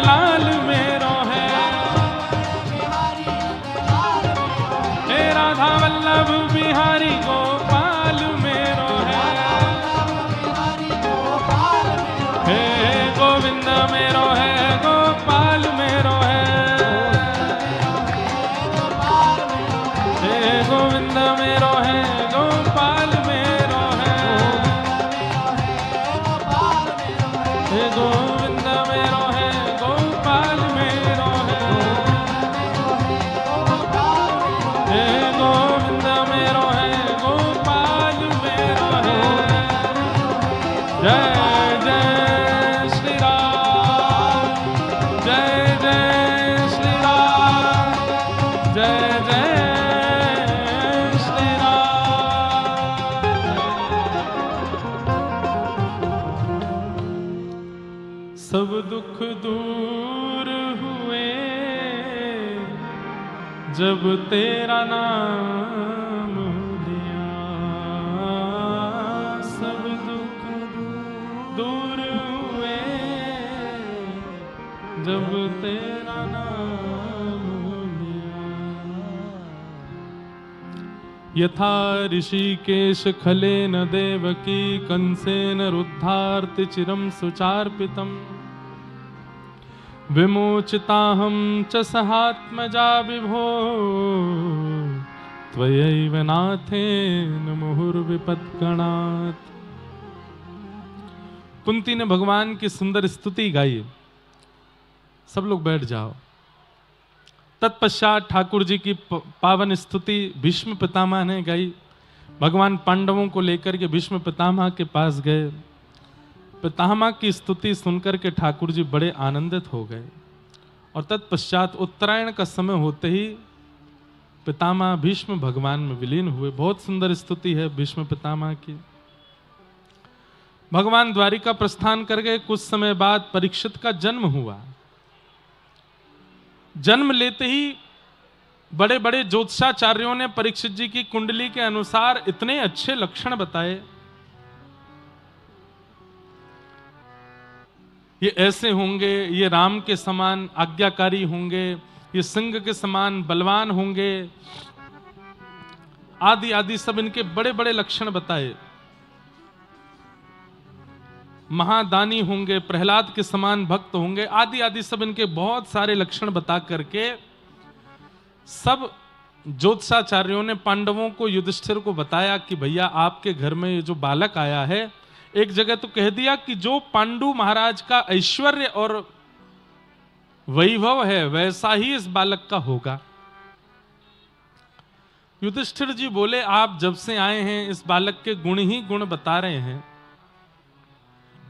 लाल मेरो है, हे राधा वल्लभ बिहारी गोपाल मेरो है, हे गोविंद मेरो है, गोपाल मेरो है, हे गोविंद मेरो है, गोपाल मेरो है, हे गोविंद मेरो है, गोपाल मेरो है, हे गोविंद मेरो है, गोपाल मेरो है। जय जय श्री राम, जय जय श्री राम, जय जय श्री राम। सब दुख दूर हुए जब तेरा नाम लिया, सब दुख दूर हुए जब तेरा नाम लिया। यथा ऋषिकेश खलेन देवकी कंसेन रुद्धार्ति चिरम सुचार्पितम्, विमोचिताहं च सहात्मजा विभो, त्वयैव नाथेन मुहुर्विपद्गणात्। कुंती ने भगवान की सुंदर स्तुति गाई। सब लोग बैठ जाओ। तत्पश्चात ठाकुर जी की पावन स्तुति भीष्म पितामह ने गाई। भगवान पांडवों को लेकर के भीष्म पितामह के पास गए। पितामह की स्तुति सुनकर के ठाकुर जी बड़े आनंदित हो गए और तत्पश्चात उत्तरायण का समय होते ही पितामह भीष्म भगवान में विलीन हुए। बहुत सुंदर स्तुति है भीष्म पितामह की। भगवान द्वारिका प्रस्थान कर गए। कुछ समय बाद परीक्षित का जन्म हुआ। जन्म लेते ही बड़े बड़े ज्योतिषाचार्यों ने परीक्षित जी की कुंडली के अनुसार इतने अच्छे लक्षण बताए, ये ऐसे होंगे, ये राम के समान आज्ञाकारी होंगे, ये सिंह के समान बलवान होंगे, आदि आदि सब इनके बड़े बड़े लक्षण बताए। महादानी होंगे, प्रहलाद के समान भक्त होंगे, आदि आदि सब इनके बहुत सारे लक्षण बता करके सब ज्योतिषाचार्यों ने पांडवों को, युधिष्ठिर को बताया कि भैया आपके घर में ये जो बालक आया है, एक जगह तो कह दिया कि जो पांडु महाराज का ऐश्वर्य और वैभव है वैसा ही इस बालक का होगा। युधिष्ठिर जी बोले आप जब से आए हैं इस बालक के गुण ही गुण बता रहे हैं,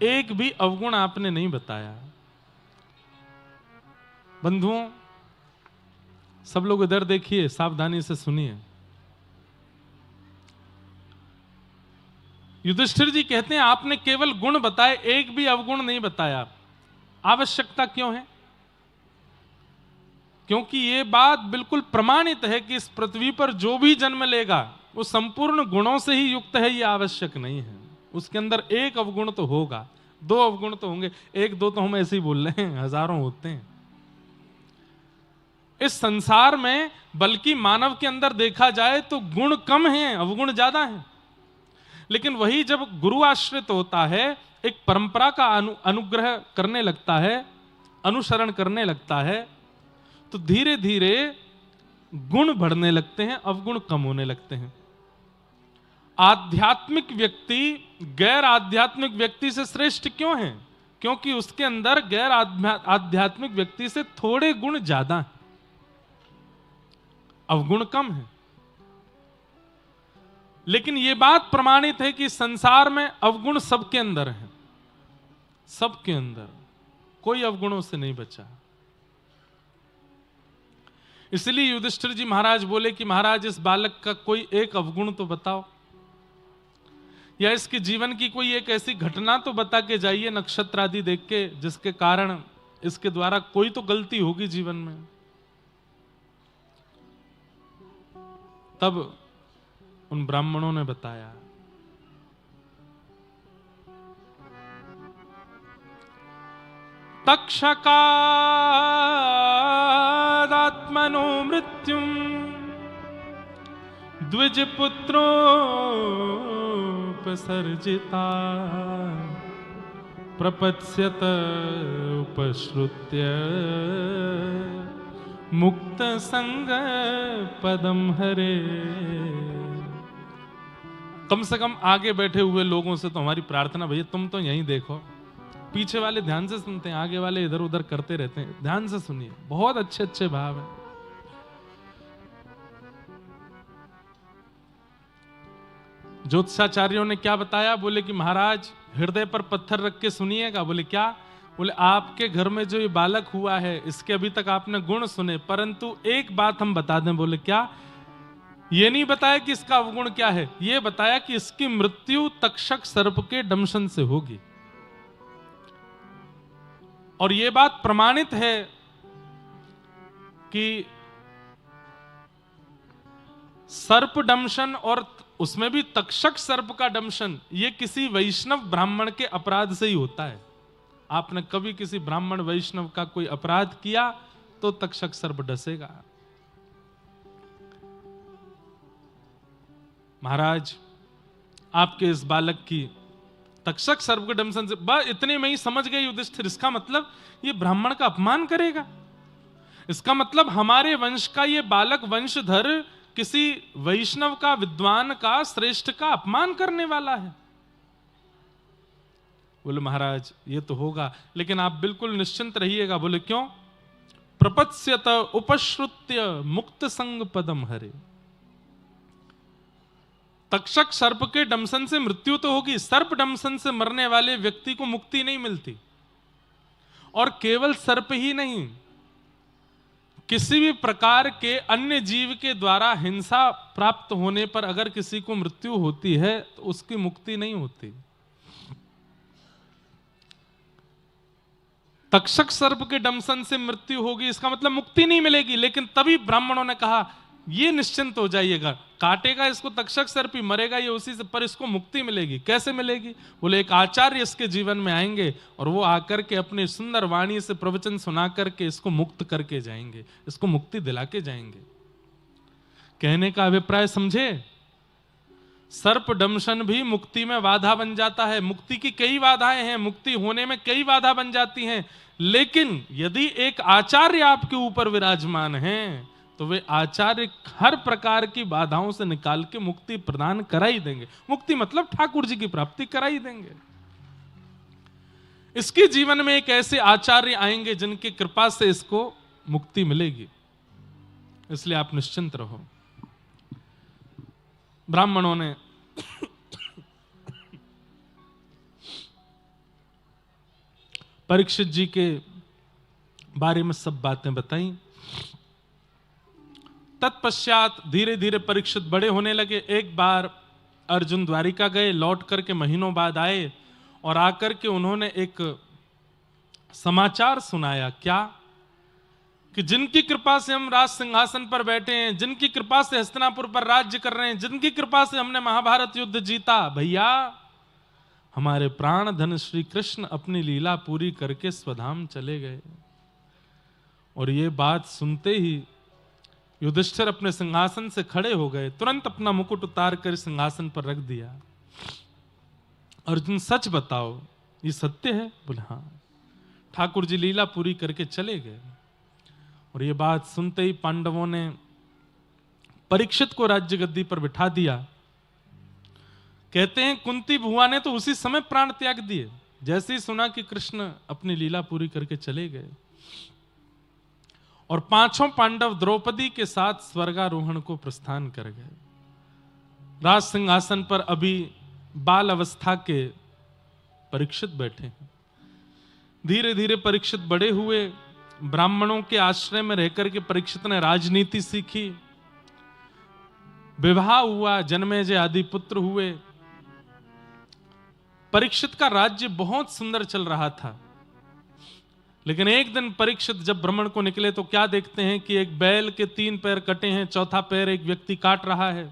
एक भी अवगुण आपने नहीं बताया। बंधुओं सब लोग इधर देखिए, सावधानी से सुनिए। युधिष्ठिर जी कहते हैं आपने केवल गुण बताए, एक भी अवगुण नहीं बताया। आवश्यकता क्यों है? क्योंकि ये बात बिल्कुल प्रमाणित है कि इस पृथ्वी पर जो भी जन्म लेगा वो संपूर्ण गुणों से ही युक्त है, ये आवश्यक नहीं है। उसके अंदर एक अवगुण तो होगा, दो अवगुण तो होंगे। एक दो तो हम ऐसे ही बोल रहे हैं, हजारों होते हैं इस संसार में। बल्कि मानव के अंदर देखा जाए तो गुण कम हैं, अवगुण ज्यादा हैं। लेकिन वही जब गुरु आश्रित होता है, एक परंपरा का अनुग्रह करने लगता है, अनुसरण करने लगता है, तो धीरे धीरे गुण बढ़ने लगते हैं, अवगुण कम होने लगते हैं। आध्यात्मिक व्यक्ति गैर आध्यात्मिक व्यक्ति से श्रेष्ठ क्यों है? क्योंकि उसके अंदर गैर आध्यात्मिक व्यक्ति से थोड़े गुण ज्यादा हैं, अवगुण कम है। लेकिन यह बात प्रमाणित है कि संसार में अवगुण सबके अंदर है, सबके अंदर, कोई अवगुणों से नहीं बचा। इसलिए युधिष्ठिर जी महाराज बोले कि महाराज इस बालक का कोई एक अवगुण तो बताओ, या इसके जीवन की कोई एक ऐसी घटना तो बता के जाइए नक्षत्र आदि देख के, जिसके कारण इसके द्वारा कोई तो गलती होगी जीवन में। तब उन ब्राह्मणों ने बताया। तक्षकादात्मनो मृत्युम द्विजपुत्रोपसर्जिता प्रपत्स्यत उपश्रुत्य मुक्त संग पदम हरे। कम से कम आगे बैठे हुए लोगों से तो हमारी प्रार्थना, भैया तुम तो यहीं देखो, पीछे वाले ध्यान से सुनते हैं, आगे वाले इधर उधर करते रहते हैं, ध्यान से सुनिए, बहुत अच्छे अच्छे भाव हैं। ज्योतिषाचार्यों ने क्या बताया? बोले कि महाराज हृदय पर पत्थर रख के सुनिएगा। बोले क्या? बोले आपके घर में जो ये बालक हुआ है इसके अभी तक आपने गुण सुने, परंतु एक बात हम बता दें। बोले क्या? ये नहीं बताया कि इसका अवगुण क्या है, ये बताया कि इसकी मृत्यु तक्षक सर्प के दंशन से होगी। और ये बात प्रमाणित है कि सर्प दंशन, और उसमें भी तक्षक सर्प का दंशन, ये किसी वैष्णव ब्राह्मण के अपराध से ही होता है। आपने कभी किसी ब्राह्मण वैष्णव का कोई अपराध किया तो तक्षक सर्प डसेगा। महाराज आपके इस बालक की तक्षक सर्प के दंशन से बस इतने में ही समझ गए युधिष्ठिर, इसका मतलब ये ब्राह्मण का अपमान करेगा, इसका मतलब हमारे वंश का ये बालक वंशधर किसी वैष्णव का, विद्वान का, श्रेष्ठ का अपमान करने वाला है। बोले महाराज ये तो होगा, लेकिन आप बिल्कुल निश्चिंत रहिएगा। बोले क्यों? प्रपत्स्यत उपश्रुत्य मुक्त संग पदम हरे। तक्षक सर्प के दंशन से मृत्यु तो होगी, सर्प दंशन से मरने वाले व्यक्ति को मुक्ति नहीं मिलती। और केवल सर्प ही नहीं, किसी भी प्रकार के अन्य जीव के द्वारा हिंसा प्राप्त होने पर अगर किसी को मृत्यु होती है तो उसकी मुक्ति नहीं होती। तक्षक सर्प के दंशन से मृत्यु होगी, इसका मतलब मुक्ति नहीं मिलेगी। लेकिन तभी ब्राह्मणों ने कहा ये निश्चिंत हो जाइएगा, काटेगा इसको तक्षक सर्प ही, मरेगा ये उसी से, पर इसको मुक्ति मिलेगी। कैसे मिलेगी? बोले एक आचार्य इसके जीवन में आएंगे और वो आकर के अपनी सुंदर वाणी से प्रवचन सुना करके इसको मुक्त करके जाएंगे, इसको मुक्ति दिला के जाएंगे। कहने का अभिप्राय समझे? सर्प दंशन भी मुक्ति में बाधा बन जाता है। मुक्ति की कई बाधाएं हैं, मुक्ति होने में कई बाधा बन जाती हैं, लेकिन यदि एक आचार्य आपके ऊपर विराजमान है तो वे आचार्य हर प्रकार की बाधाओं से निकाल के मुक्ति प्रदान करा ही देंगे। मुक्ति मतलब ठाकुर जी की प्राप्ति करा ही देंगे। इसके जीवन में एक ऐसे आचार्य आएंगे जिनकी कृपा से इसको मुक्ति मिलेगी, इसलिए आप निश्चिंत रहो। ब्राह्मणों ने परीक्षित जी के बारे में सब बातें बताई। तत्पश्चात धीरे धीरे परीक्षित बड़े होने लगे। एक बार अर्जुन द्वारिका गए, लौट करके महीनों बाद आए और आकर के उन्होंने एक समाचार सुनाया। क्या? कि जिनकी कृपा से हम राज सिंहासन पर बैठे हैं, जिनकी कृपा से हस्तिनापुर पर राज्य कर रहे हैं, जिनकी कृपा से हमने महाभारत युद्ध जीता, भैया हमारे प्राण धन श्री कृष्ण अपनी लीला पूरी करके स्वधाम चले गए। और ये बात सुनते ही युधिष्ठिर अपने सिंहासन से खड़े हो गए, तुरंत अपना मुकुट उतार कर सिंहासन पर रख दिया। अर्जुन सच बताओ ये सत्य है? बोले हाँ। ठाकुर जी लीला पूरी करके चले गए। और ये बात सुनते ही पांडवों ने परीक्षित को राज्य गद्दी पर बिठा दिया। कहते हैं कुंती भुआ ने तो उसी समय प्राण त्याग दिए जैसे ही सुना कि कृष्ण अपनी लीला पूरी करके चले गए। और पांचों पांडव द्रौपदी के साथ स्वर्गारोहण को प्रस्थान कर गए। राज सिंहासन पर अभी बाल अवस्था के परीक्षित बैठे हैं। धीरे धीरे परीक्षित बड़े हुए। ब्राह्मणों के आश्रय में रहकर के परीक्षित ने राजनीति सीखी, विवाह हुआ, जन्मेजय आदि पुत्र हुए। परीक्षित का राज्य बहुत सुंदर चल रहा था। लेकिन एक दिन परीक्षित जब भ्रमण को निकले तो क्या देखते हैं कि एक बैल के 3 पैर कटे हैं, चौथा पैर एक व्यक्ति काट रहा है।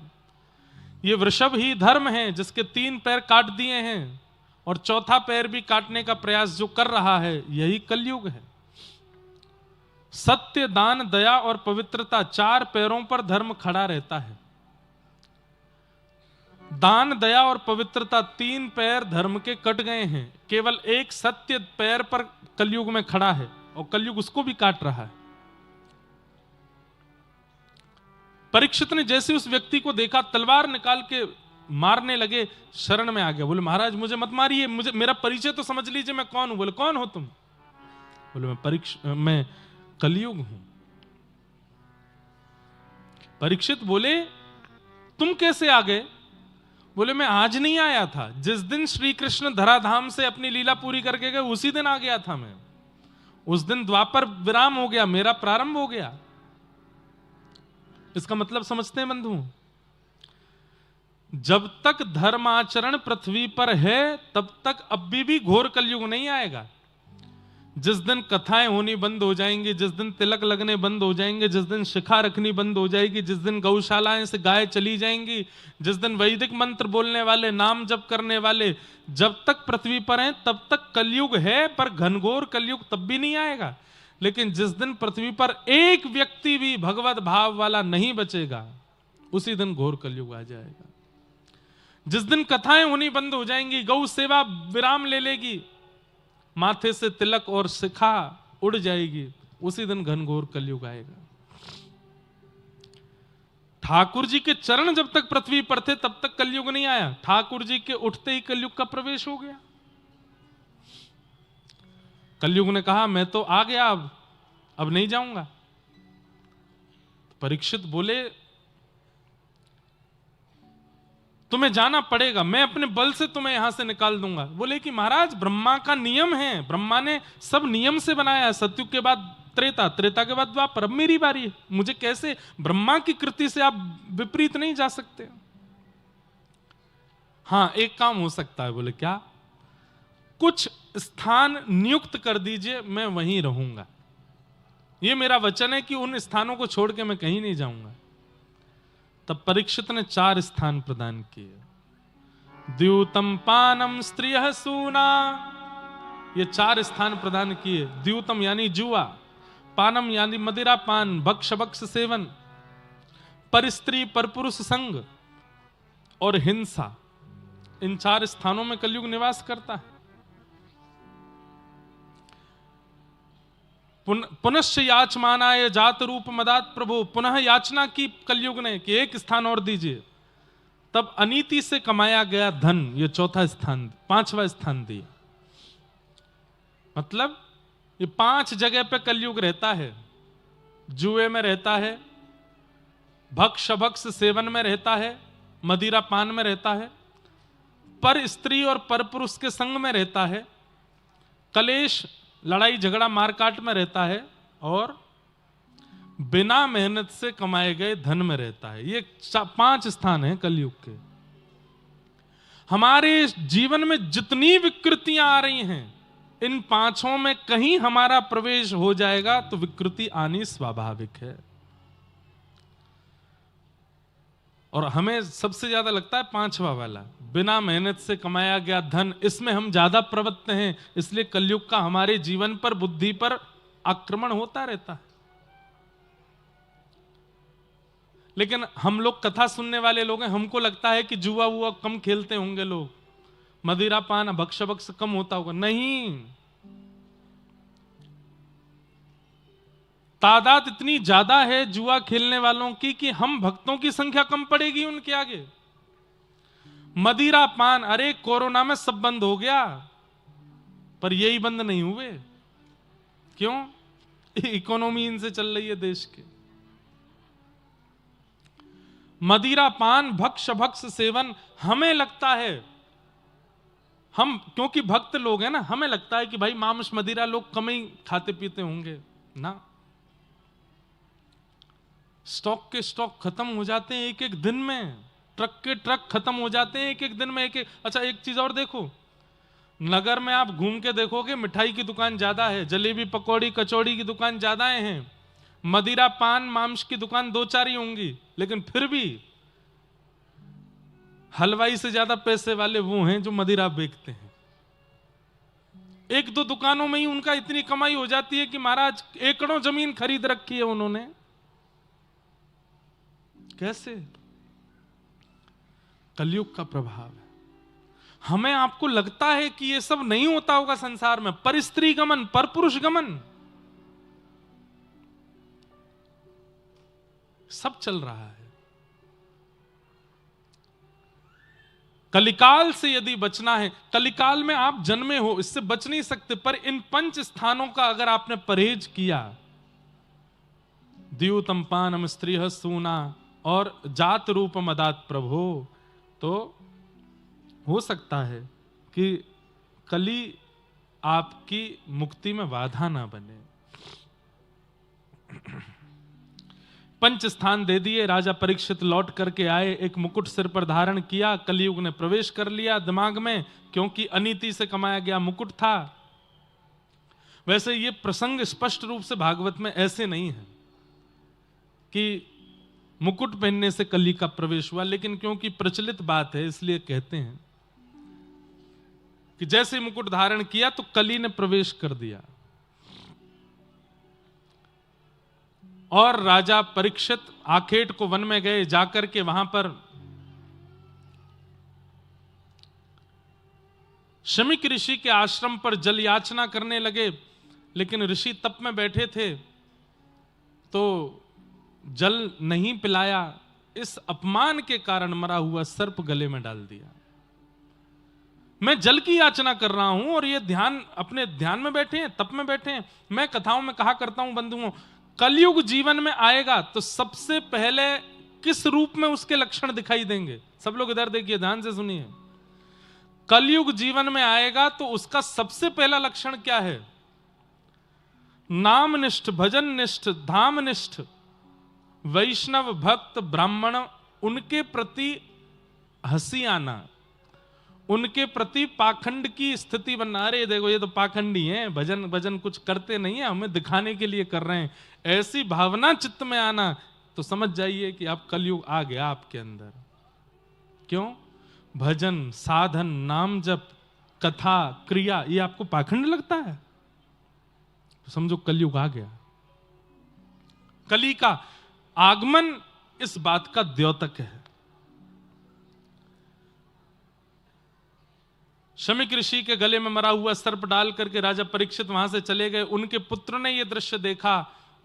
ये वृषभ ही धर्म है जिसके 3 पैर काट दिए हैं और चौथा पैर भी काटने का प्रयास जो कर रहा है, यही कलयुग है। सत्य, दान, दया और पवित्रता, 4 पैरों पर धर्म खड़ा रहता है। दान, दया और पवित्रता, 3 पैर धर्म के कट गए हैं, केवल एक सत्य पैर पर कलयुग में खड़ा है और कलयुग उसको भी काट रहा है। परीक्षित ने जैसे उस व्यक्ति को देखा, तलवार निकाल के मारने लगे, शरण में आ गया। बोले महाराज मुझे मत मारिए, मुझे मेरा परिचय तो समझ लीजिए, मैं कौन हूं। बोले कौन हो तुम? बोले मैं कलयुग हूं। परीक्षित बोले तुम कैसे आ गए? बोले मैं आज नहीं आया था, जिस दिन श्री कृष्ण धराधाम से अपनी लीला पूरी करके गए उसी दिन आ गया था मैं। उस दिन द्वापर विराम हो गया, मेरा प्रारंभ हो गया। इसका मतलब समझते हैं बंधु? जब तक धर्माचरण पृथ्वी पर है तब तक अभी भी घोर कलयुग नहीं आएगा। जिस दिन कथाएं होनी बंद हो जाएंगी, जिस दिन तिलक लगने बंद हो जाएंगे, जिस दिन शिखा रखनी बंद हो जाएगी, जिस दिन गौशालाएं से गाय चली जाएंगी, जिस दिन वैदिक मंत्र बोलने वाले, नाम जप करने वाले जब तक पृथ्वी पर हैं तब तक कलयुग है, पर घनघोर कलयुग तब भी नहीं आएगा। लेकिन जिस दिन पृथ्वी पर एक व्यक्ति भी भगवत भाव वाला नहीं बचेगा, उसी दिन घोर कलयुग आ जाएगा। जिस दिन कथाएं होनी बंद हो जाएंगी, गौ सेवा विराम ले लेगी, माथे से तिलक और शिखा उड़ जाएगी, उसी दिन घनघोर कलयुग आएगा। ठाकुर जी के चरण जब तक पृथ्वी पर थे तब तक कलयुग नहीं आया। ठाकुर जी के उठते ही कलयुग का प्रवेश हो गया। कलयुग ने कहा मैं तो आ गया, अब नहीं जाऊंगा। परीक्षित बोले तुम्हें जाना पड़ेगा, मैं अपने बल से तुम्हें यहां से निकाल दूंगा। बोले कि महाराज ब्रह्मा का नियम है, ब्रह्मा ने सब नियम से बनाया है। सतयुग के बाद त्रेता, त्रेता के बाद द्वापर, अब मेरी बारी है, मुझे कैसे, ब्रह्मा की कृति से आप विपरीत नहीं जा सकते। हां एक काम हो सकता है। बोले क्या? कुछ स्थान नियुक्त कर दीजिए, मैं वहीं रहूंगा। यह मेरा वचन है कि उन स्थानों को छोड़ के मैं कहीं नहीं जाऊंगा। तब परीक्षित ने 4 स्थान प्रदान किए। द्यूतम पानम स्त्रियः सूना, ये 4 स्थान प्रदान किए। द्यूतम यानी जुआ, पानम यानी मदिरा पान, भक्ष भक्ष सेवन, पर स्त्री पर पुरुष संग और हिंसा। इन 4 स्थानों में कलयुग निवास करता है। पुनश्च याचमानाय जात रूप मदात प्रभु, पुनः याचना की कलयुग ने कि एक स्थान और दीजिए। तब अनीति से कमाया गया धन, ये 4था स्थान, 5वां स्थान दिया। मतलब ये 5 जगह पे कलयुग रहता है। जुए में रहता है, भक्ष भक्ष सेवन में रहता है, मदिरा पान में रहता है, पर स्त्री और पर पुरुष के संग में रहता है, कलेश लड़ाई झगड़ा मारकाट में रहता है, और बिना मेहनत से कमाए गए धन में रहता है। ये 5 स्थान हैं कलयुग के। हमारे जीवन में जितनी विकृतियां आ रही हैं, इन 5 में कहीं हमारा प्रवेश हो जाएगा तो विकृति आनी स्वाभाविक है। और हमें सबसे ज्यादा लगता है 5वां वाला, बिना मेहनत से कमाया गया धन, इसमें हम ज्यादा प्रवृत्त हैं। इसलिए कलयुग का हमारे जीवन पर, बुद्धि पर आक्रमण होता रहता है। लेकिन हम लोग कथा सुनने वाले लोग हैं, हमको लगता है कि जुआ वुआ कम खेलते होंगे लोग, मदिरा पान भक्ष भक्ष कम होता होगा। नहीं, तादाद इतनी ज्यादा है जुआ खेलने वालों की कि हम भक्तों की संख्या कम पड़ेगी उनके आगे। मदिरा पान, अरे कोरोना में सब बंद हो गया, पर यही बंद नहीं हुए। क्यों? इकोनॉमी इनसे चल रही है देश के। मदिरा पान भक्ष भक्ष सेवन, हमें लगता है, हम क्योंकि भक्त लोग हैं ना, हमें लगता है कि भाई मांस मदिरा लोग कम ही खाते पीते होंगे ना। स्टॉक के स्टॉक खत्म हो जाते हैं एक एक दिन में, ट्रक के ट्रक खत्म हो जाते हैं एक एक दिन में, एक एक। अच्छा एक चीज और देखो, नगर में आप घूम के देखोगे मिठाई की दुकान ज्यादा है, जलेबी पकौड़ी कचौड़ी की दुकान ज्यादा हैं, मदिरा पान मांस की दुकान 2-4 ही होंगी, लेकिन फिर भी हलवाई से ज्यादा पैसे वाले वो हैं जो मदिरा बेचते हैं। एक दो दुकानों में ही उनका इतनी कमाई हो जाती है कि महाराज एकड़ों जमीन खरीद रखी है उन्होंने। कैसे? कलयुग का प्रभाव है। हमें आपको लगता है कि ये सब नहीं होता होगा संसार में, पर स्त्री गमन, पर पुरुष गमन सब चल रहा है। कलिकाल से यदि बचना है, कलिकाल में आप जन्मे हो, इससे बच नहीं सकते, पर इन 5 स्थानों का अगर आपने परहेज किया, द्यूतम पानम स्त्रीह सूना और जात रूप मदात प्रभो, तो हो सकता है कि कली आपकी मुक्ति में बाधा ना बने। 5 स्थान दे दिए, राजा परीक्षित लौट करके आए, एक मुकुट सिर पर धारण किया, कलयुग ने प्रवेश कर लिया दिमाग में, क्योंकि अनीति से कमाया गया मुकुट था। वैसे ये प्रसंग स्पष्ट रूप से भागवत में ऐसे नहीं है कि मुकुट पहनने से कली का प्रवेश हुआ, लेकिन क्योंकि प्रचलित बात है इसलिए कहते हैं कि जैसे मुकुट धारण किया तो कली ने प्रवेश कर दिया। और राजा परीक्षित आखेट को वन में गए, जाकर के वहां पर शमीक ऋषि के आश्रम पर जल याचना करने लगे, लेकिन ऋषि तप में बैठे थे तो जल नहीं पिलाया। इस अपमान के कारण मरा हुआ सर्प गले में डाल दिया। मैं जल की याचना कर रहा हूं और ये अपने ध्यान में बैठे हैं, तप में बैठे हैं। मैं कथाओं में कहा करता हूं बंधुओं, कलयुग जीवन में आएगा तो सबसे पहले किस रूप में उसके लक्षण दिखाई देंगे? सब लोग इधर देखिए, ध्यान से सुनिए। कलयुग जीवन में आएगा तो उसका सबसे पहला लक्षण क्या है? नामनिष्ठ, भजननिष्ठ, धामनिष्ठ, वैष्णव भक्त ब्राह्मण, उनके प्रति हंसी आना, उनके प्रति पाखंड की स्थिति बनना। अरे देखो ये तो पाखंडी हैं, भजन भजन कुछ करते नहीं है, हमें दिखाने के लिए कर रहे हैं, ऐसी भावना चित्त में आना, तो समझ जाइए कि आप कलयुग आ गया आपके अंदर। क्यों? भजन, साधन, नाम जप, कथा, क्रिया, ये आपको पाखंड लगता है तो समझो कलयुग आ गया। कली का आगमन इस बात का द्योतक है। शमीक ऋषि के गले में मरा हुआ सर्प डाल करके राजा परीक्षित वहां से चले गए। उनके पुत्र ने यह दृश्य देखा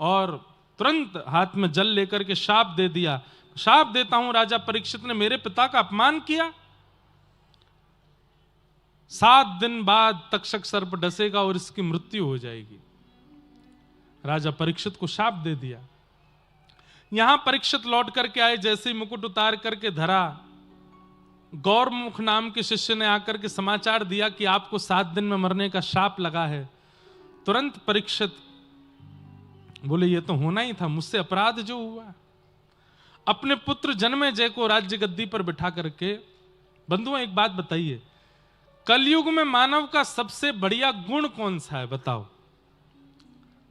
और तुरंत हाथ में जल लेकर के शाप दे दिया। शाप देता हूं, राजा परीक्षित ने मेरे पिता का अपमान किया, 7 दिन बाद तक्षक सर्प डसेगा और इसकी मृत्यु हो जाएगी। राजा परीक्षित को शाप दे दिया। यहां परीक्षित लौट करके आए, जैसे ही मुकुट उतार करके धरा, गौरमुख नाम के शिष्य ने आकर के समाचार दिया कि आपको 7 दिन में मरने का शाप लगा है। तुरंत परीक्षित बोले ये तो होना ही था, मुझसे अपराध जो हुआ। अपने पुत्र जन्मेजय को राज्य गद्दी पर बिठा करके, बंधुओं एक बात बताइए, कलयुग में मानव का सबसे बढ़िया गुण कौन सा है बताओ?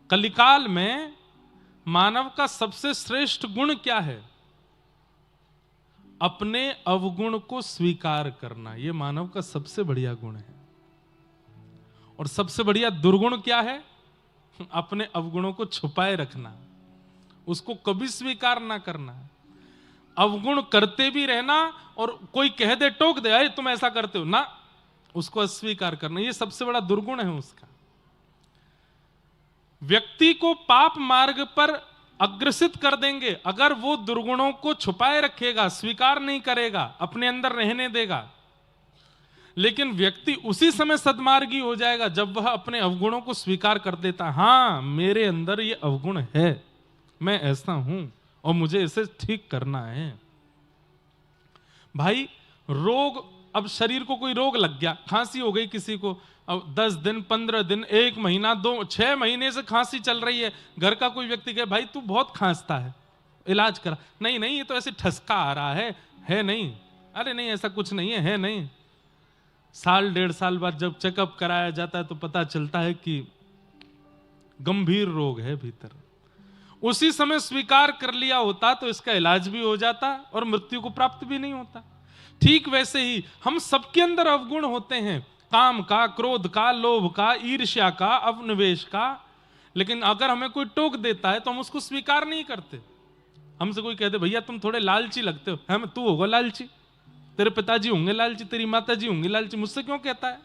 कलिकाल में मानव का सबसे श्रेष्ठ गुण क्या है? अपने अवगुण को स्वीकार करना, यह मानव का सबसे बढ़िया गुण है। और सबसे बढ़िया दुर्गुण क्या है? अपने अवगुणों को छुपाए रखना, उसको कभी स्वीकार ना करना। अवगुण करते भी रहना और कोई कह दे, टोक दे, अरे तुम ऐसा करते हो ना, उसको अस्वीकार करना, यह सबसे बड़ा दुर्गुण है उसका। व्यक्ति को पाप मार्ग पर अग्रसित कर देंगे अगर वो दुर्गुणों को छुपाए रखेगा, स्वीकार नहीं करेगा, अपने अंदर रहने देगा। लेकिन व्यक्ति उसी समय सद्मार्गी हो जाएगा जब वह अपने अवगुणों को स्वीकार कर देता। हां, मेरे अंदर ये अवगुण है, मैं ऐसा हूं और मुझे इसे ठीक करना है। भाई रोग, अब शरीर को कोई रोग लग गया, खांसी हो गई किसी को, अब 10 दिन, 15 दिन, 1 महीना, 2, 6 महीने से खांसी चल रही है। घर का कोई व्यक्ति कहे भाई तू बहुत खांसता है, इलाज करा। नहीं नहीं, ये तो ऐसे ठसका आ रहा है नहीं। अरे नहीं, ऐसा कुछ नहीं है नहीं। साल 1.5 साल बाद जब चेकअप कराया जाता है तो पता चलता है कि गंभीर रोग है भीतर। उसी समय स्वीकार कर लिया होता तो इसका इलाज भी हो जाता और मृत्यु को प्राप्त भी नहीं होता। ठीक वैसे ही हम सबके अंदर अवगुण होते हैं, काम का, क्रोध का, लोभ का, ईर्ष्या का, अवनिवेश का। लेकिन अगर हमें कोई टोक देता है तो हम उसको स्वीकार नहीं करते। हमसे कोई कहते भैया तुम थोड़े लालची लगते हो, हम तू होगा लालची, तेरे पिताजी होंगे लालची, तेरी माताजी होंगी लालची, मुझसे क्यों कहता है?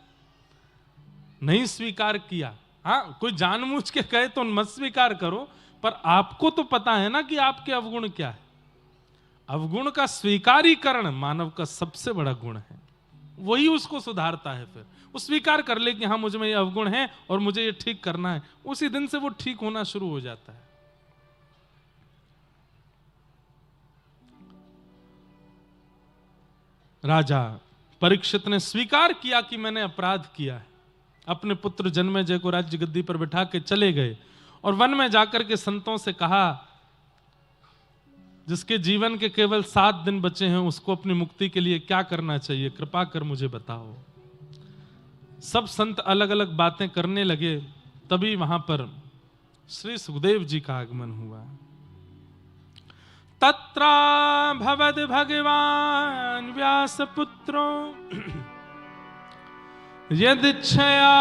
नहीं स्वीकार किया। हाँ, कोई जानबूझ के कहे तो मत स्वीकार करो, पर आपको तो पता है ना कि आपके अवगुण क्या है। अवगुण का स्वीकारीकरण मानव का सबसे बड़ा गुण है, वही उसको सुधारता है। फिर वो स्वीकार कर ले कि हाँ मुझ में ये अवगुण है और मुझे ये ठीक करना है, उसी दिन से वो ठीक होना शुरू हो जाता है। राजा परीक्षित ने स्वीकार किया कि मैंने अपराध किया है। अपने पुत्र जन्मेजय को राज्य गद्दी पर बिठा के चले गए और वन में जाकर के संतों से कहा, जिसके जीवन के केवल 7 दिन बचे हैं उसको अपनी मुक्ति के लिए क्या करना चाहिए, कृपा कर मुझे बताओ। सब संत अलग अलग बातें करने लगे। तभी वहां पर श्री सुखदेव जी का आगमन हुआ। तत्रा भवद भगवान व्यासपुत्रो यदिच्छया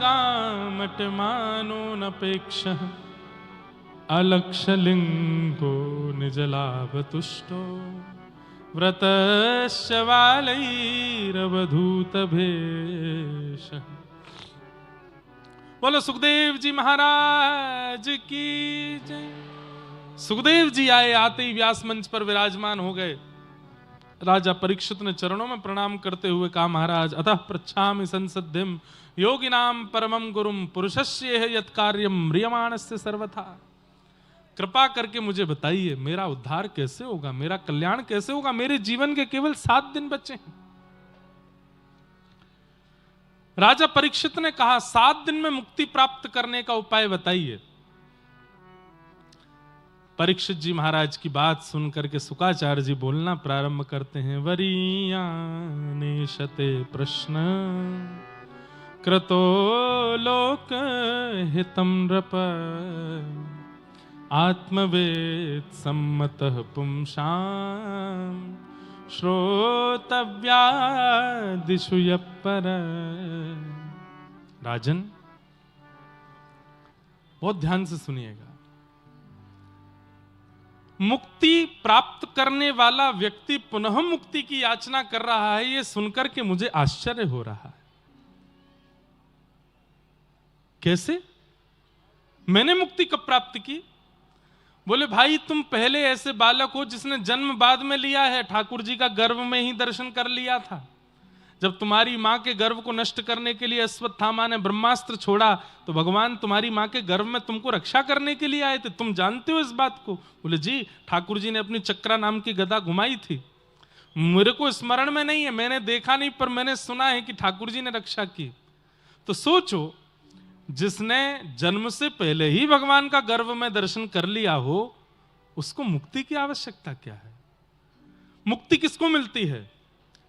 गामटमानो नपेक्षः अलक्षलिंगो निजलाभतुष्टो व्रतस्य वालैरवधूतभेषः। बोलो सुखदेव जी महाराज की जय। सुखदेव जी आए, आते ही व्यास मंच पर विराजमान हो गए। राजा परीक्षित ने चरणों में प्रणाम करते हुए कहा, महाराज अतः पृच्छामि संसद्धिम योगिनाम परमं गुरुम पुरुषस्य यत् कार्यम म्रियमाणस्य सर्वथा। कृपा करके मुझे बताइए मेरा उद्धार कैसे होगा, मेरा कल्याण कैसे होगा, मेरे जीवन के केवल 7 दिन बचे हैं। राजा परीक्षित ने कहा, 7 दिन में मुक्ति प्राप्त करने का उपाय बताइए। परीक्षित जी महाराज की बात सुनकर के शुकाचार्य जी बोलना प्रारंभ करते हैं। वरीयानेशते प्रश्न कृतो लोक हितम नृप आत्मवेद सम्मतः पुंसाम श्रोतव्यादिषु यपर। राजन बहुत ध्यान से सुनिएगा। मुक्ति प्राप्त करने वाला व्यक्ति पुनः मुक्ति की याचना कर रहा है, यह सुनकर के मुझे आश्चर्य हो रहा है। कैसे? मैंने मुक्ति कब प्राप्त की? बोले भाई तुम पहले ऐसे बालक हो जिसने जन्म बाद में लिया है, ठाकुर जी का गर्भ में ही दर्शन कर लिया था। जब तुम्हारी मां के गर्भ को नष्ट करने के लिए अश्वत्थामा ने ब्रह्मास्त्र छोड़ा तो भगवान तुम्हारी मां के गर्भ में तुमको रक्षा करने के लिए आए थे। तुम जानते हो इस बात को? बोले जी, ठाकुर जी ने अपनी चक्रा नाम की गदा घुमाई थी। मेरे को स्मरण में नहीं है, मैंने देखा नहीं, पर मैंने सुना है कि ठाकुर जी ने रक्षा की। तो सोचो, जिसने जन्म से पहले ही भगवान का गर्भ में दर्शन कर लिया हो, उसको मुक्ति की आवश्यकता क्या है? मुक्ति किसको मिलती है?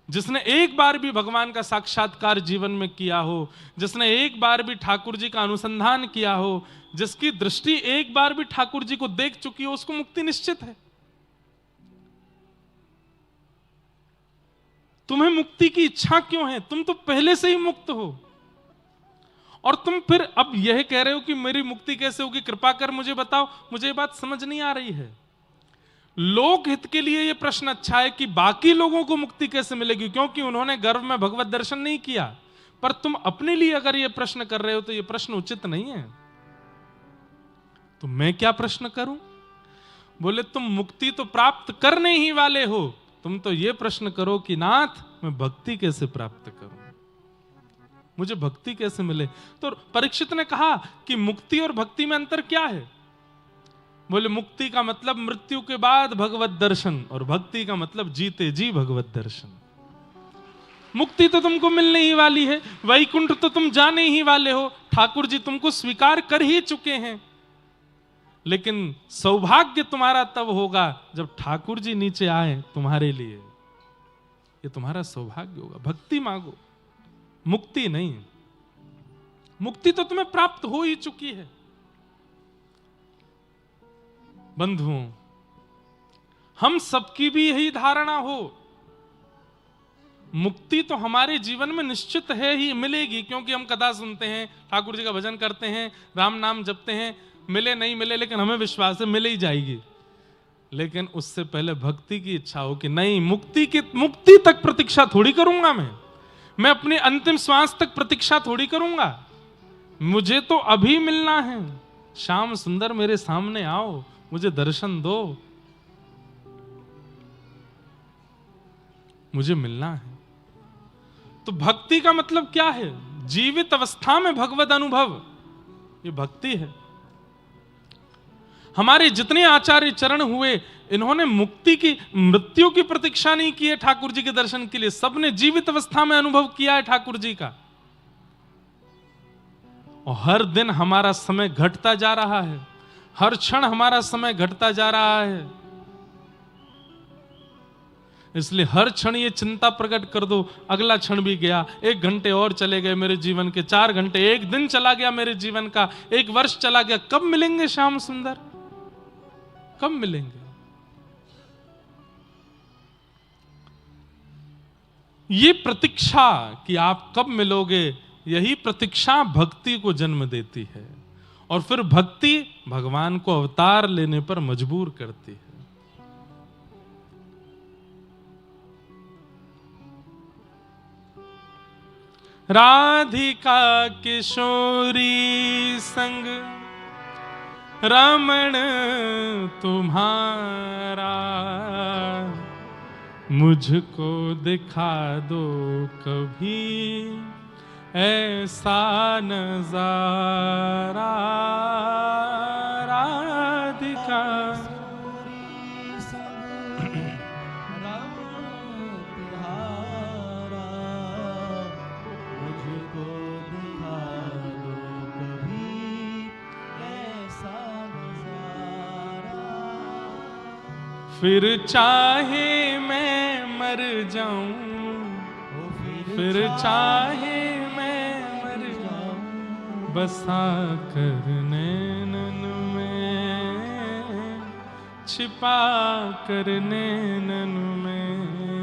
जिसने एक बार भी भगवान का साक्षात्कार जीवन में किया हो, जिसने एक बार भी ठाकुर जी का अनुसंधान किया हो, जिसकी दृष्टि एक बार भी ठाकुर जी को देख चुकी हो, उसको मुक्ति निश्चित है। तुम्हें मुक्ति की इच्छा क्यों है? तुम तो पहले से ही मुक्त हो, और तुम फिर अब यह कह रहे हो कि मेरी मुक्ति कैसे होगी, कृपा कर मुझे बताओ। मुझे ये बात समझ नहीं आ रही है। लोक हित के लिए यह प्रश्न अच्छा है कि बाकी लोगों को मुक्ति कैसे मिलेगी, क्योंकि उन्होंने गर्भ में भगवत दर्शन नहीं किया। पर तुम अपने लिए अगर यह प्रश्न कर रहे हो तो यह प्रश्न उचित नहीं है। तो मैं क्या प्रश्न करूं? बोले तुम मुक्ति तो प्राप्त करने ही वाले हो, तुम तो यह प्रश्न करो कि नाथ मैं भक्ति कैसे प्राप्त करूं, मुझे भक्ति कैसे मिले। तो परीक्षित ने कहा कि मुक्ति और भक्ति में अंतर क्या है? बोले मुक्ति का मतलब मृत्यु के बाद भगवत दर्शन, और भक्ति का मतलब जीते जी भगवत दर्शन। मुक्ति तो तुमको मिलने ही वाली है, वैकुंठ तो तुम जाने ही वाले हो, ठाकुर जी तुमको स्वीकार कर ही चुके हैं। लेकिन सौभाग्य तुम्हारा तब होगा जब ठाकुर जी नीचे आए तुम्हारे लिए, ये तुम्हारा सौभाग्य होगा। भक्ति मांगो, मुक्ति नहीं। मुक्ति तो तुम्हें प्राप्त हो ही चुकी है। बंधुओं, हम सबकी भी यही धारणा हो मुक्ति तो हमारे जीवन में निश्चित है ही, मिलेगी, क्योंकि हम कथा सुनते हैं, ठाकुर जी का भजन करते हैं, राम नाम जपते हैं, मिले नहीं मिले लेकिन हमें विश्वास है मिल ही जाएगी। लेकिन उससे पहले भक्ति की इच्छा हो कि नहीं, मुक्ति तक प्रतीक्षा थोड़ी करूंगा मैं अपने अंतिम श्वास तक प्रतीक्षा थोड़ी करूंगा, मुझे तो अभी मिलना है। श्याम सुंदर मेरे सामने आओ, मुझे दर्शन दो, मुझे मिलना है। तो भक्ति का मतलब क्या है? जीवित अवस्था में भगवद अनुभव, ये भक्ति है। हमारे जितने आचार्य चरण हुए, इन्होंने मुक्ति की, मृत्यु की प्रतीक्षा नहीं की है ठाकुर जी के दर्शन के लिए, सबने जीवित अवस्था में अनुभव किया है ठाकुर जी का। और हर दिन हमारा समय घटता जा रहा है, हर क्षण हमारा समय घटता जा रहा है। इसलिए हर क्षण ये चिंता प्रकट कर दो, अगला क्षण भी गया, 1 घंटे और चले गए मेरे जीवन के, 4 घंटे, 1 दिन चला गया मेरे जीवन का, 1 वर्ष चला गया, कब मिलेंगे श्याम सुंदर, कब मिलेंगे? ये प्रतीक्षा कि आप कब मिलोगे, यही प्रतीक्षा भक्ति को जन्म देती है, और फिर भक्ति भगवान को अवतार लेने पर मजबूर करती है। राधिका किशोरी संग रमण तुम्हारा, मुझको दिखा दो कभी ऐसा नजारा। राधिका फिर चाहे मैं मर जाऊं, फिर चाहे मैं मर जाऊं, बसा कर नैनन में, छिपा कर नैनन में।